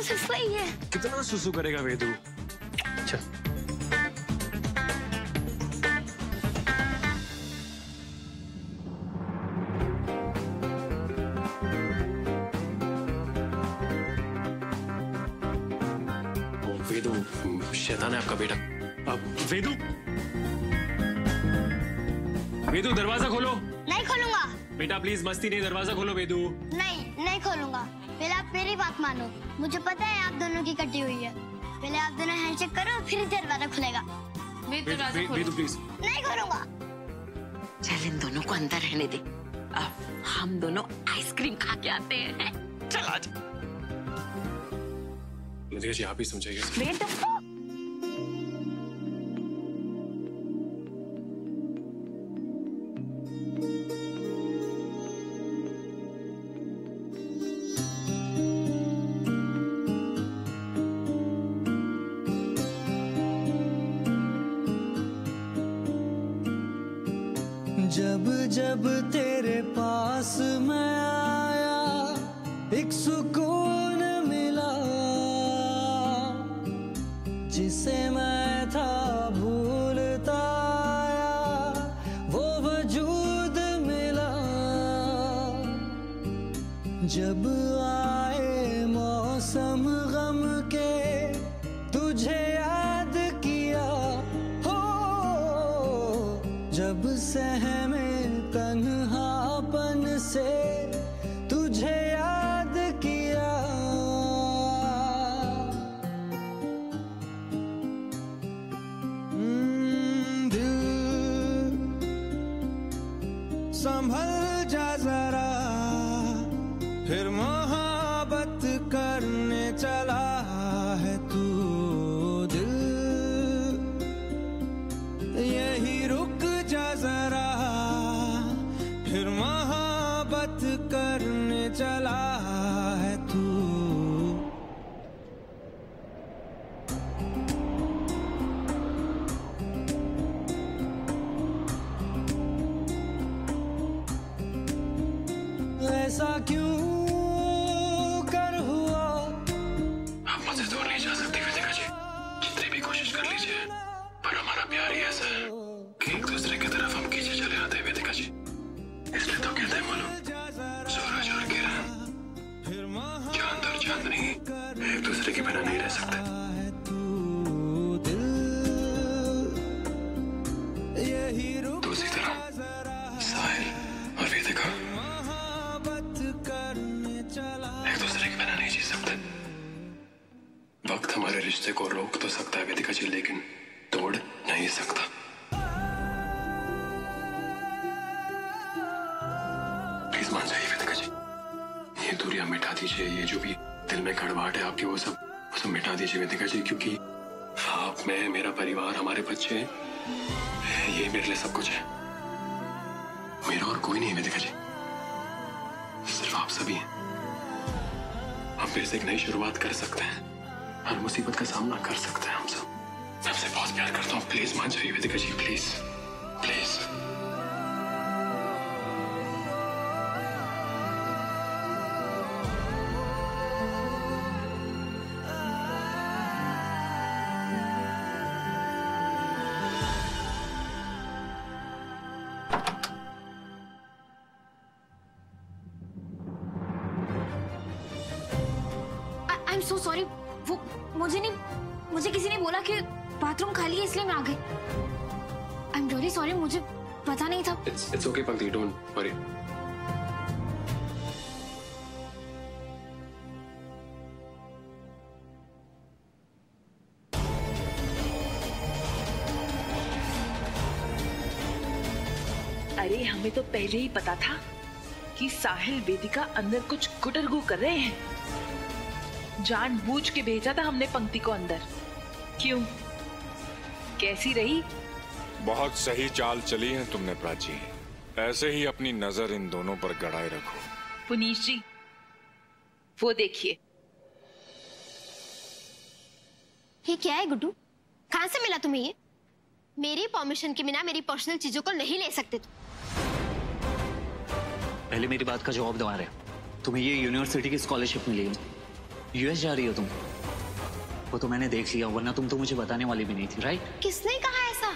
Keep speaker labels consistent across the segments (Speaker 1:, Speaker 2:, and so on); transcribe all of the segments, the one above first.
Speaker 1: सिर्फ वही है।
Speaker 2: कितना सुसु करेगा वेदू? चल। वेदू शैतान है आपका बेटा। वेदू, वेदू दरवाजा खोलो।
Speaker 1: नहीं खोलूंगा।
Speaker 2: बेटा प्लीज मस्ती नहीं, दरवाजा खोलो वेदू।
Speaker 1: नहीं खोलूंगा। पहले आप मेरी बात मानो। मुझे पता है आप दोनों की कटी हुई है। पहले आप दोनों हैंडशेक करो, फिर दरवाजा खुलेगा।
Speaker 2: वेदू प्लीज।
Speaker 1: नहीं खोलूंगा।
Speaker 3: चल इन दोनों को अंदर रहने दे, अब हम दोनों आइसक्रीम खा के आते हैं। चल आज।
Speaker 2: लतिका जी आप ही समझाइए।
Speaker 4: जब जब तेरे पास मैं आया एक सुकून मिला, जिसे मैं था भूलता आया वो वजूद मिला। जब आए मौसम गम के तुझे याद किया हो, जब सहमे तन्हापन से तुझे याद किया। दिल संभल जा जरा, फिर मोहब्बत करने चला है तू। दिल यही रुक जा जरा, फिर मोहब्बत करने चला है तू। ऐसा क्यों कर हुआ?
Speaker 2: आप मुझसे दूर नहीं जा सकते वेदिका जी, जितनी भी कोशिश कर लीजिए, पर हमारा प्यार ही ऐसा है कि एक दूसरे की तरफ हम खींचे चले आते हैं वेदिका जी। इसलिए तो कहते हैं मालूम, सूरज और किरण, चांद और चांदनी एक दूसरे के बिना नहीं रह सकते। तो उसी तरह साहिल और वेदिका एक दूसरे के बिना नहीं जी सकते। वक्त हमारे रिश्ते को रोक तो सकता है वेदिका जी, लेकिन तोड़ नहीं सकता। प्लीज मान जाइए वेदिका जी, ये दूरियां मिटा दीजिए, ये जो भी दिल में कड़वाहट है आपकी वो सब मिटा दीजिए वेदिका जी, क्योंकि आप, मैं, मेरा परिवार, हमारे बच्चे, ये मेरे लिए सब कुछ है। मेरा और कोई नहीं वेदिका जी, सिर्फ आप सभी हैं। हम फिर से एक नई शुरुआत कर सकते हैं, हर मुसीबत का सामना कर सकते हैं हम सब। मैं आपसे बहुत प्यार करता हूँ, प्लीज मान जाइए Vedika ji, please please.
Speaker 1: I am so sorry. वो मुझे किसी ने बोला कि बाथरूम खाली है, इसलिए मैं आ गई। आई एम रियली सॉरी, मुझे पता नहीं था।
Speaker 2: It's okay पंक्ति, don't worry।
Speaker 3: अरे हमें तो पहले ही पता था कि साहिल वेदिका अंदर कुछ गुटरगू कर रहे हैं। जानबूझ के भेजा था हमने पंक्ति को अंदर। क्यों, कैसी रही?
Speaker 5: बहुत सही चाल चली है तुमने प्राची, ऐसे ही अपनी नजर इन दोनों पर गड़ाए रखो।
Speaker 3: पुनीश जी वो देखिए।
Speaker 1: ये क्या है गुड्डू? कहां से मिला तुम्हें ये? मेरी परमिशन के बिना मेरी पर्सनल चीजों को नहीं ले सकते तुम।
Speaker 6: पहले मेरी बात का जवाब दवा रहे, तुम्हें ये यूनिवर्सिटी की स्कॉलरशिप मिली है, यूएस जा रही हो तुम? वो तो मैंने देख लिया, वरना तुम तो मुझे बताने वाली भी नहीं थी, राइट?
Speaker 7: किसने कहा ऐसा?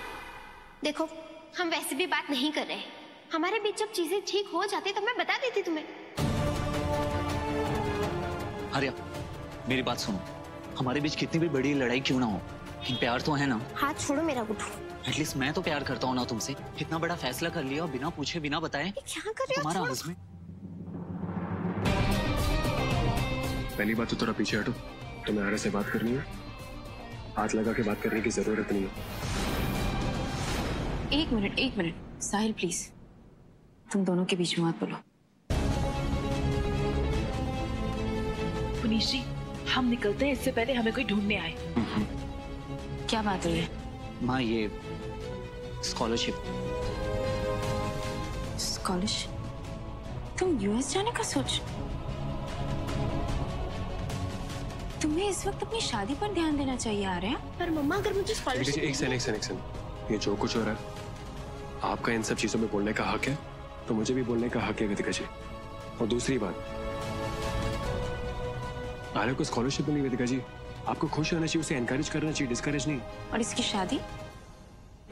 Speaker 7: देखो, हम वैसे भी बात नहीं कर रहे। हमारे बीच जब चीजें ठीक हो जाती तो मैं बता देती तुम्हें।
Speaker 6: आर्या, मेरी बात सुनो। हमारे बीच कितनी भी बड़ी लड़ाई क्यों ना हो, प्यार तो है ना?
Speaker 7: हाथ छोड़ो मेरा गुड्डू।
Speaker 6: एटलीस्ट मैं तो प्यार करता हूँ ना तुमसे। इतना बड़ा फैसला कर लिया और बिना पूछे बिना बताए।
Speaker 7: क्या कर रहे हो?
Speaker 6: तुम्हारा हस्बैंड।
Speaker 2: पहली बात तो थोड़ा पीछे हटो। तुम्हें आर्या से बात करनी है, हाथ लगा के बात करने की जरूरत नहीं है।
Speaker 1: एक मिनट साहिल प्लीज, तुम दोनों के बीच में मत बोलो।
Speaker 3: पुनीश जी, हम निकलते हैं, इससे पहले हमें कोई ढूंढने आए।
Speaker 1: क्या बात हुई है?
Speaker 6: माँ, ये स्कॉलरशिप।
Speaker 1: तुम यूएस जाने का सोच? तुम्हें इस वक्त अपनी शादी पर ध्यान देना चाहिए आर्या।
Speaker 7: पर मम्मा, अगर मुझे
Speaker 2: एक
Speaker 7: स्कॉलरशिप
Speaker 2: सेकंड, ये जो कुछ हो रहा है, आपका इन सब चीजों में बोलने का हक है, तो मुझे भी बोलने का हक है वेदिका जी। और दूसरी बात, आर्या को स्कॉलरशिप मिली वेदिका जी, आपको खुश रहना चाहिए, उसे एनकरेज करना चाहिए, डिस्करेज नहीं।
Speaker 1: और इसकी शादी,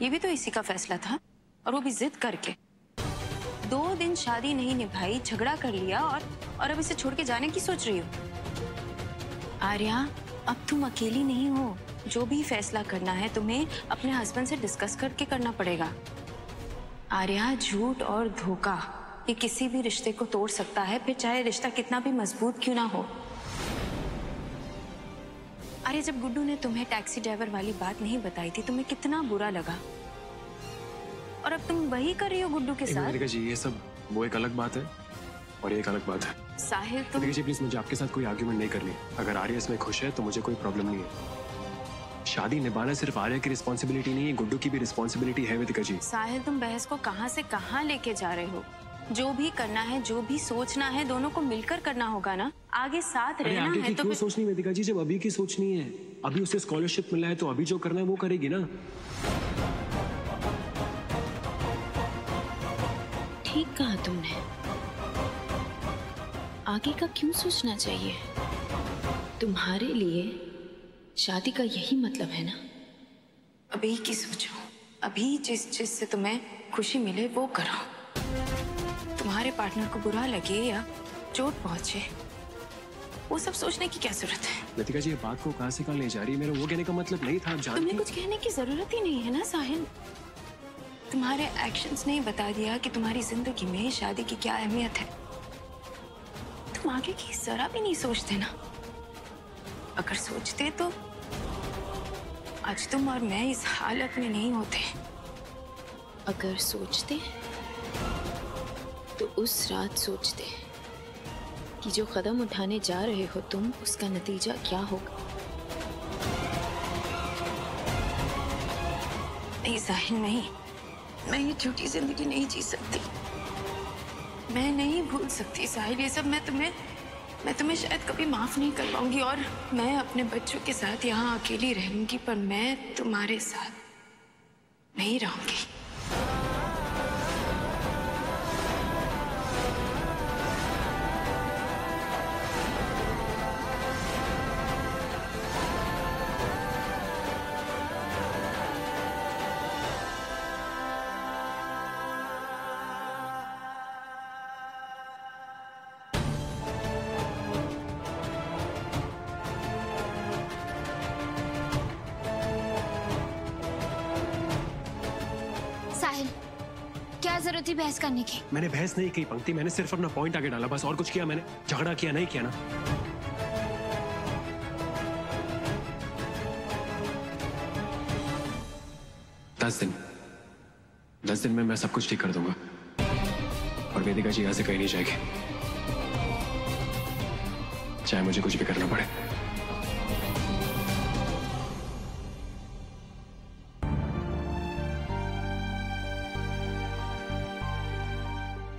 Speaker 1: ये भी तो इसी का फैसला था, और वो भी जिद करके। 2 दिन शादी नहीं निभाई, झगड़ा कर लिया, और अब इसे छोड़ के जाने की सोच रही हो? आर्या, अब तुम अकेली नहीं हो। जो भी फैसला करना है तुम्हें अपने हस्बैंड से डिस्कस करके करना पड़ेगा। आर्या, झूठ और धोखा ये किसी भी रिश्ते को तोड़ सकता है, फिर चाहे रिश्ता कितना भी मजबूत क्यों ना हो। अरे, जब गुड्डू ने तुम्हें टैक्सी ड्राइवर वाली बात नहीं बताई थी, तुम्हें कितना बुरा लगा, और अब तुम वही कर रही हो गुड्डू के साथ।
Speaker 2: वेदिका जी, ये सब वो एक अलग बात है और ये एक अलग बात है।
Speaker 1: साहिल, तुम
Speaker 2: वेदिका जी प्लीज, मुझे आपके साथ कोई आर्ग्यूमेंट नहीं करनी। अगर आर्या इसमें खुश है तो मुझे कोई प्रॉब्लम नहीं है। शादी निभाना सिर्फ आर्या की रिस्पॉन्सिबिलिटी नहीं है, गुड्डू की भी रिस्पॉन्सिबिलिटी है वेदिका जी।
Speaker 1: साहिल, तुम बहस को कहां से कहां लेके जा रहे हो? जो भी करना है, जो भी सोचना है, दोनों को मिलकर करना होगा ना। आगे साथ रहना
Speaker 2: आगे
Speaker 1: है
Speaker 2: की
Speaker 1: तो
Speaker 2: क्यों
Speaker 1: फिर...
Speaker 2: सोचनी वेदिका जी, जब अभी की सोचनी है। अभी उसे स्कॉलरशिप मिला है तो अभी जो करना है वो करेगी ना।
Speaker 1: ठीक कहा तुमने। आगे का क्यों सोचना चाहिए? तुम्हारे लिए शादी का यही मतलब है ना। अभी की सोचो, अभी जिस चीज से तुम्हें खुशी मिले वो करो। तुम्हारे पार्टनर को बुरा लगे या चोट पहुंचे, वो सब सोचने की क्या जरूरत है?
Speaker 2: लतिका जी, ये बात को कहां से कहां ले जा रही है? मेरा वो कहने का मतलब नहीं था। आप जानती
Speaker 1: तुम्हें कुछ कहने की जरूरत ही नहीं है ना साहिल। तुम्हारे एक्शंस ने ही बता दिया कि तुम्हारी जिंदगी में शादी की क्या अहमियत है। तुम आगे की जरा भी नहीं सोचते ना। अगर सोचते तो आज तुम और मैं इस हालत में नहीं होते। अगर सोचते तो उस रात सोचते कि जो कदम उठाने जा रहे हो तुम, उसका नतीजा क्या होगा। नहीं साहिल, नहीं, मैं ये झूठी जिंदगी नहीं जी सकती। मैं नहीं भूल सकती साहिल ये सब। मैं तुम्हें शायद कभी माफ नहीं कर पाऊंगी, और मैं अपने बच्चों के साथ यहाँ अकेली रहूंगी, पर मैं तुम्हारे साथ नहीं रहूंगी।
Speaker 7: साहिल, क्या जरूरत थी बहस करने की?
Speaker 2: मैंने बहस नहीं की पंक्ति, मैंने सिर्फ अपना पॉइंट आगे डाला, बस। और कुछ किया मैंने? झगड़ा किया नहीं किया ना। दस दिन में मैं सब कुछ ठीक कर दूंगा, और वेदिका जी यहाँ से कहीं नहीं जाएगी, चाहे मुझे कुछ भी करना पड़े।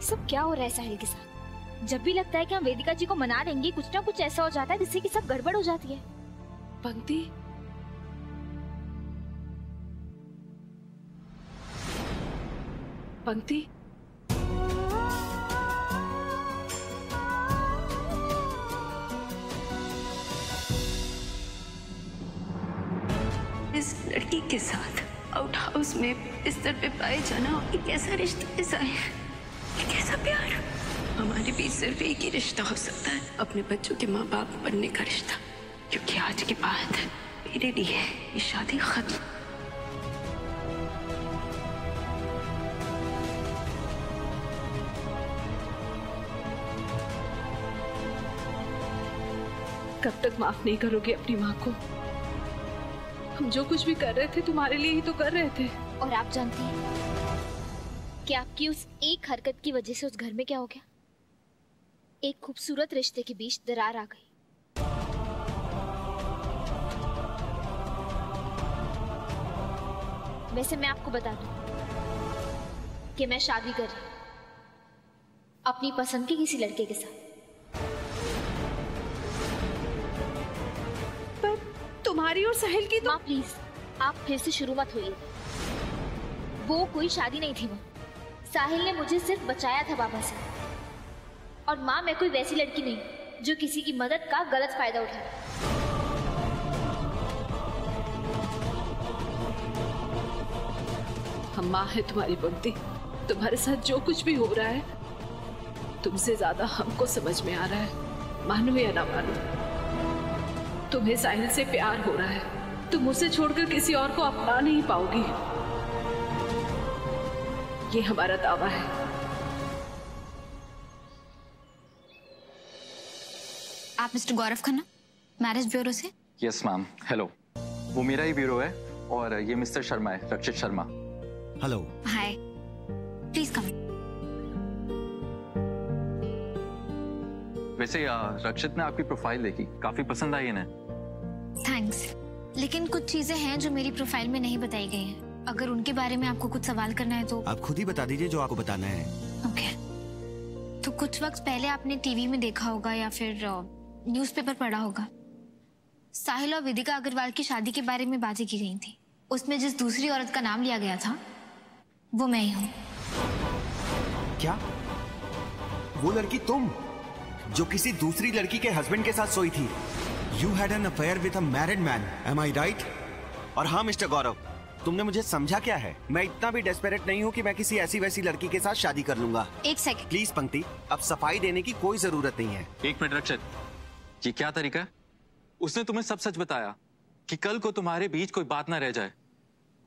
Speaker 1: सब क्या हो रहा है साहिल के साथ? जब भी लगता है कि हम वेदिका जी को मना लेंगे, कुछ ना कुछ ऐसा हो जाता है जिससे कि सब गड़बड़ हो जाती है। पंक्ति, पंक्ति, वेदिक के साथ आउट हाउस में बिस्तर पे पाए जाना एक ऐसा रिश्ता है साहिल, एक ऐसा प्यार। हमारे बीच सिर्फ एक ही रिश्ता हो सकता है, अपने बच्चों के माँ बाप बनने का रिश्ता, क्योंकि आज के बाद मेरे लिए ये शादी खत्म।
Speaker 3: कब तक माफ नहीं करोगे अपनी माँ को? हम जो कुछ भी कर रहे थे तुम्हारे लिए ही तो कर रहे थे।
Speaker 8: और आप जानती हैं कि आपकी उस एक हरकत की वजह से उस घर में क्या हो गया? एक खूबसूरत रिश्ते के बीच दरार आ गई। वैसे मैं आपको बता दूं कि मैं शादी कर रही हूं अपनी पसंद के किसी लड़के के साथ।
Speaker 3: तुम्हारी और साहिल की तो...
Speaker 8: माँ प्लीज, आप फिर से शुरू मत होइए। वो कोई शादी नहीं थी। वो साहिल ने मुझे सिर्फ बचाया था बाबा से। और माँ, मैं कोई वैसी लड़की नहीं जो किसी की मदद का गलत फायदा उठाए।
Speaker 3: हम माँ है तुम्हारी पंक्ति। तुम्हारे साथ जो कुछ भी हो रहा है तुमसे ज्यादा हमको समझ में आ रहा है, मानो या ना मानो। तुम्हें साहिल से प्यार हो रहा है, तुम उसे छोड़कर किसी और को अपना नहीं पाओगी। ये हमारा दावा है।
Speaker 9: आप mister Gaurav Khanna, marriage bureau से?
Speaker 6: Yes ma'am, hello. वो मेरा ही ब्यूरो है और ये मिस्टर शर्मा है, Rakshit Sharma.
Speaker 10: Hello.
Speaker 9: Hi, please come.
Speaker 6: वैसे रक्षित ने आपकी प्रोफाइल देखी, काफी पसंद आई इन्हें।
Speaker 9: थैंक्स, लेकिन कुछ चीजें हैं जो मेरी प्रोफाइल में नहीं बताई गई हैं। अगर उनके बारे में आपको कुछ सवाल करना है तो
Speaker 10: आप खुद ही बता दीजिए जो आपको बताना है।
Speaker 9: ओके। तो कुछ वक्त पहले आपने टीवी में देखा होगा या फिर न्यूज़पेपर पढ़ा होगा, साहिल और वेदिका अग्रवाल की शादी के बारे में बातें की गई थी। उसमें जिस दूसरी औरत का नाम लिया गया था वो मैं ही हूँ।
Speaker 10: क्या? वो लड़की तुम जो किसी दूसरी लड़की के हस्बैंड के साथ सोई थी? You had an affair with a married man, am I right? और हाँ मिस्टर गौरव, तुमने मुझे समझा क्या है? मैं इतना भी डेस्परेट नहीं हूँ कि मैं किसी ऐसी वैसी लड़की के साथ शादी कर लूंगा।
Speaker 9: एक सेकंड
Speaker 10: प्लीज पंक्ति, अब सफाई देने की कोई जरूरत नहीं है।
Speaker 6: एक मिनट रक्षित, ये क्या तरीका है? उसने तुम्हें सब सच बताया कि कल को तुम्हारे बीच कोई बात ना रह जाए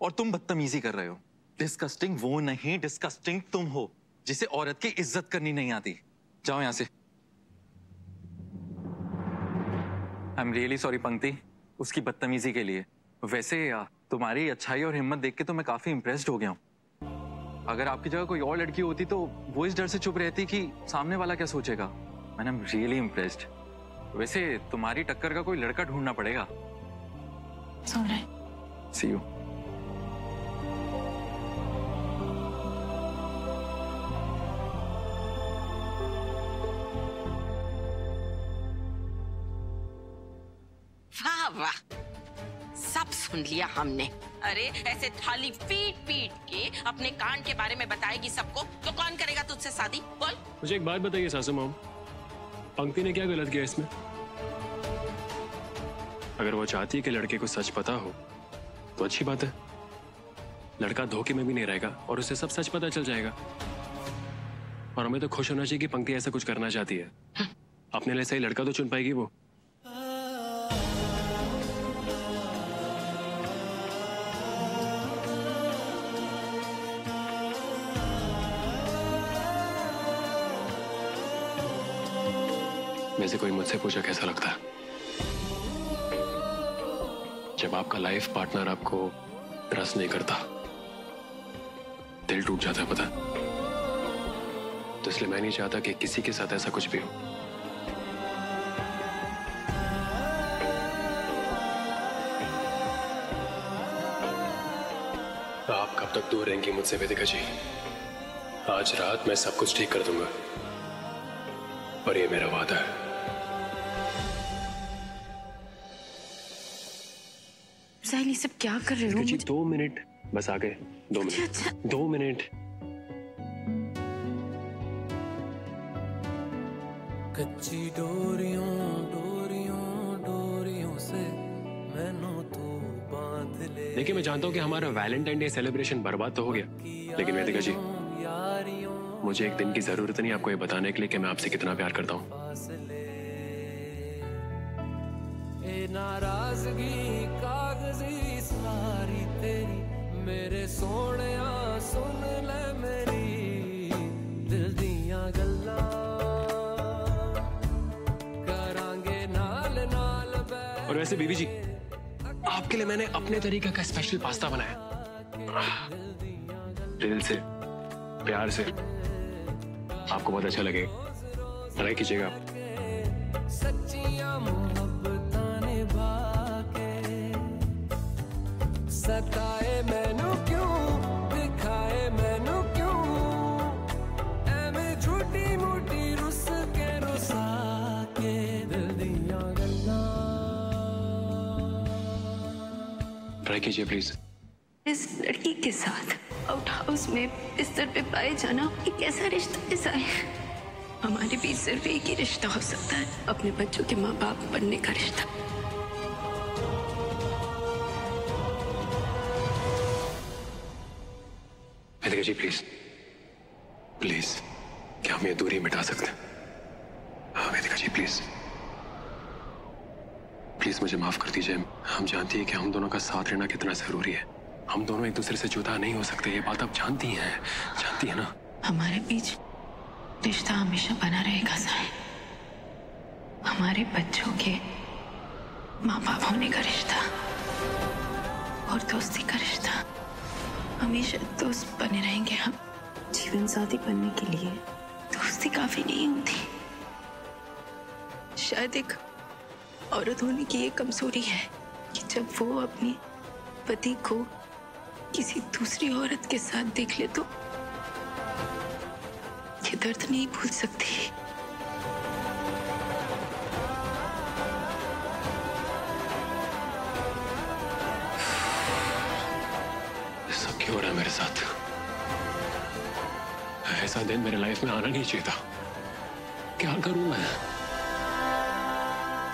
Speaker 6: और तुम बदतमीजी कर रहे हो। डिस्कस्टिंग वो नहीं, डिस्कस्टिंग तुम हो जिसे औरत की इज्जत करनी नहीं आती। जाओ यहाँ से। आई एम रियली सॉरी पंक्ति, उसकी बदतमीजी के लिए। वैसे तुम्हारी अच्छाई और हिम्मत देख के तो मैं काफी इम्प्रेस्ड हो गया हूँ। अगर आपकी जगह कोई और लड़की होती तो वो इस डर से चुप रहती कि सामने वाला क्या सोचेगा। I am really impressed. वैसे तुम्हारी टक्कर का कोई लड़का ढूंढना पड़ेगा। सी यू।
Speaker 11: वाह, सब सुन लिया हमने। अरे ऐसे थाली पीट पीट के अपने कांड के बारे में बताएगी सबको तो कौन करेगा तुझसे शादी? बोल।
Speaker 2: मुझे एक बात बताइए सासू माम, पंक्ति ने क्या गलत किया इसमें? अगर वो चाहती है कि लड़के को सच पता हो तो अच्छी बात है। लड़का धोखे में भी नहीं रहेगा और उसे सब सच पता चल जाएगा। और हमें तो खुश होना चाहिए कि पंक्ति ऐसा कुछ करना चाहती है। अपने लिए सही लड़का तो चुन पाएगी वो। वैसे कोई मुझसे पूछा कैसा लगता है जब आपका लाइफ पार्टनर आपको ट्रस्ट नहीं करता, दिल टूट जाता है पता। तो इसलिए मैं नहीं चाहता कि किसी के साथ ऐसा कुछ भी हो। तो आप कब तक दूर रहेंगी मुझसे वेदिका जी? आज रात मैं सब कुछ ठीक कर दूंगा और ये मेरा वादा है।
Speaker 1: साहिल, ये सब क्या कर रहे हो?
Speaker 2: जी 2 मिनट बस, आ गए 2 मिनट।
Speaker 1: अच्छा।
Speaker 2: 2 मिनट।
Speaker 4: कच्ची डोरियों डोरियों डोरियों से मैनू तू बांध ले।
Speaker 2: देखिए मैं जानता हूँ कि हमारा वैलेंटाइन डे सेलिब्रेशन बर्बाद तो हो गया, लेकिन वेदिका जी मुझे एक दिन की जरूरत नहीं आपको ये बताने के लिए कि मैं आपसे कितना प्यार करता हूँ।
Speaker 4: नाराजगी कागजी सारी तेरी मेरे सोहणिया सुन ले मेरी दिल दियां गल्लां करांगे नाल नाल।
Speaker 2: और वैसे बीवी जी आपके लिए मैंने अपने तरीके का स्पेशल पास्ता बनाया, दिल से प्यार से, आपको बहुत अच्छा लगेगा, ट्राई कीजिएगा आप।
Speaker 4: सच्चियां मोहब्बतां निभा के सताए मैनू क्यों दिखाए मैनू क्यों एवें झूठी मूठी रुस के रुसा के दिल दियां गल्लां।
Speaker 2: ट्राई कीजिए प्लीज।
Speaker 1: इस लड़की के साथ आउट हाउस में बिस्तर पे पाए जाना एक ऐसा रिश्ता ऐसा है, हमारे बीच सिर्फ एक ही रिश्ता हो सकता है, अपने बच्चों के माँ बाप बनने का रिश्ता।
Speaker 2: वेदिका जी प्लीज प्लीज क्या हम ये दूरी मिटा सकते हैं? हाँ वेदिका जी प्लीज प्लीज मुझे माफ कर दीजिए। हम जानती है कि हम दोनों का साथ रहना कितना जरूरी है, हम दोनों एक दूसरे से जुदा नहीं हो सकते, ये बात आप जानती है ना?
Speaker 1: हमारे बीच रिश्ता हमेशा बना रहेगा साहिल, हमारे बच्चों के माँ बाप होने का रिश्ता और दोस्ती का रिश्ता, हमेशा दोस्त बने रहेंगे हम। जीवन साथी बनने के लिए दोस्ती काफी नहीं होती, शायद एक औरत होने की ये कमजोरी है कि जब वो अपनी पति को किसी दूसरी औरत के साथ देख ले तो ये दर्द नहीं भूल सकती।
Speaker 2: सब क्यों हो रहा है मेरे साथ? ऐसा दिन मेरे लाइफ में आना नहीं चाहिए था। क्या करूं मैं?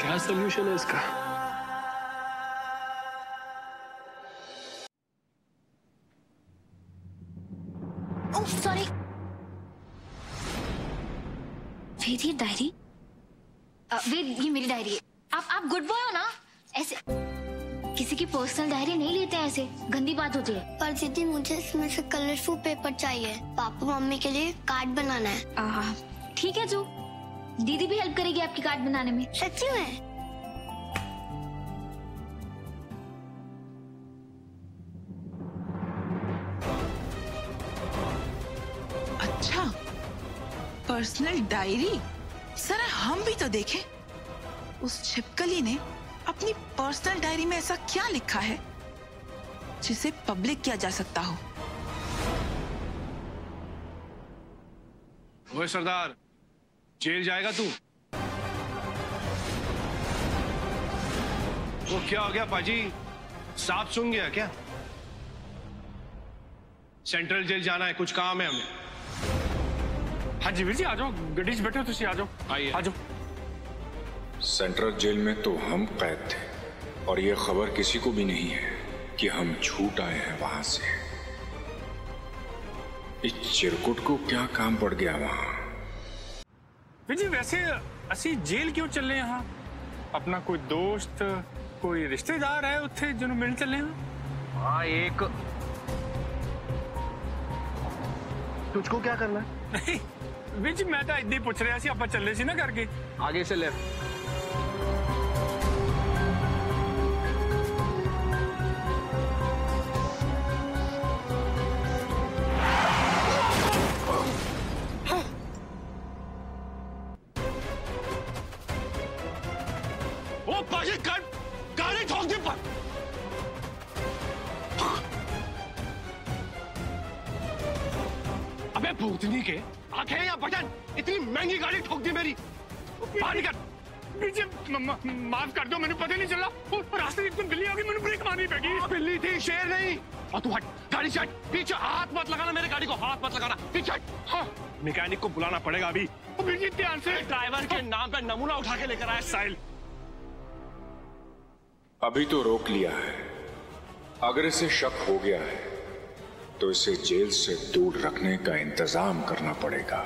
Speaker 2: क्या सोल्यूशन है इसका?
Speaker 9: सॉरी वेद, ये डायरी वेद, ये मेरी डायरी है। आप गुड बॉय हो ना? ऐसे किसी की पर्सनल डायरी नहीं लेते हैं, ऐसे गंदी बात होती है।
Speaker 7: पर दीदी मुझे इसमें से कलरफुल पेपर चाहिए, पापा मम्मी के लिए कार्ड बनाना है।
Speaker 9: ठीक है जो दीदी भी हेल्प करेगी आपकी कार्ड बनाने में।
Speaker 7: सच्ची में?
Speaker 3: अच्छा, पर्सनल डायरी, जरा हम भी तो देखें। उस छिपकली ने अपनी पर्सनल डायरी में ऐसा क्या लिखा है जिसे पब्लिक किया जा सकता हो?
Speaker 12: ओए सरदार, जेल जाएगा तू? वो क्या हो गया पाजी, सांप सूंघ गया क्या? सेंट्रल जेल जाना है, कुछ काम है हमें।
Speaker 5: हाँ जी वीर जी, आ जाओ, गड्डी से बैठो, तुसी आ जाओ,
Speaker 12: आइए
Speaker 5: आ जाओ। सेंट्रल जेल में तो हम कैद थे और ये खबर किसी को भी नहीं है कि हम छूट आए हैं वहां से। इस चिरकुट को क्या काम पड़ गया वहां?
Speaker 13: वीर जी वैसे असी जेल क्यों चल रहे यहाँ? अपना कोई दोस्त कोई रिश्तेदार है उत्थे जिन्होंने मिल चले हैं?
Speaker 12: हाँ, एक तुझको क्या करना है?
Speaker 13: नहीं वीर जी, मैं तो इतना ही पूछ रहा सी, आप चले सी ना करके
Speaker 12: आगे से ले।
Speaker 2: ओ पाजी, गाड़ी ठोक दी पर। अबे भूतनी के आंखें या बटन, इतनी महंगी गाड़ी ठोक दी मेरी। बाहर निकल।
Speaker 13: माफ कर दो, मैंने पता नहीं चला, रास्ते में एकदम बिल्ली आ गई, मैंने ब्रेक मारनी पड़ी।
Speaker 2: बिल्ली थी, शेर नहीं। और तू हट, गाड़ी से हट, पीछे हाथ मत लगाना, मेरे गाड़ी को हाथ मत लगाना, पीछे हट। हाँ, मैकेनिक को बुलाना पड़ेगा अभी।
Speaker 13: ध्यान से।
Speaker 2: ड्राइवर के नाम पे नमूना उठा के लेकर आया साहिल।
Speaker 5: अभी तो रोक लिया है, अगर इसे शक हो गया है तो इसे जेल से दूर रखने का इंतजाम करना पड़ेगा।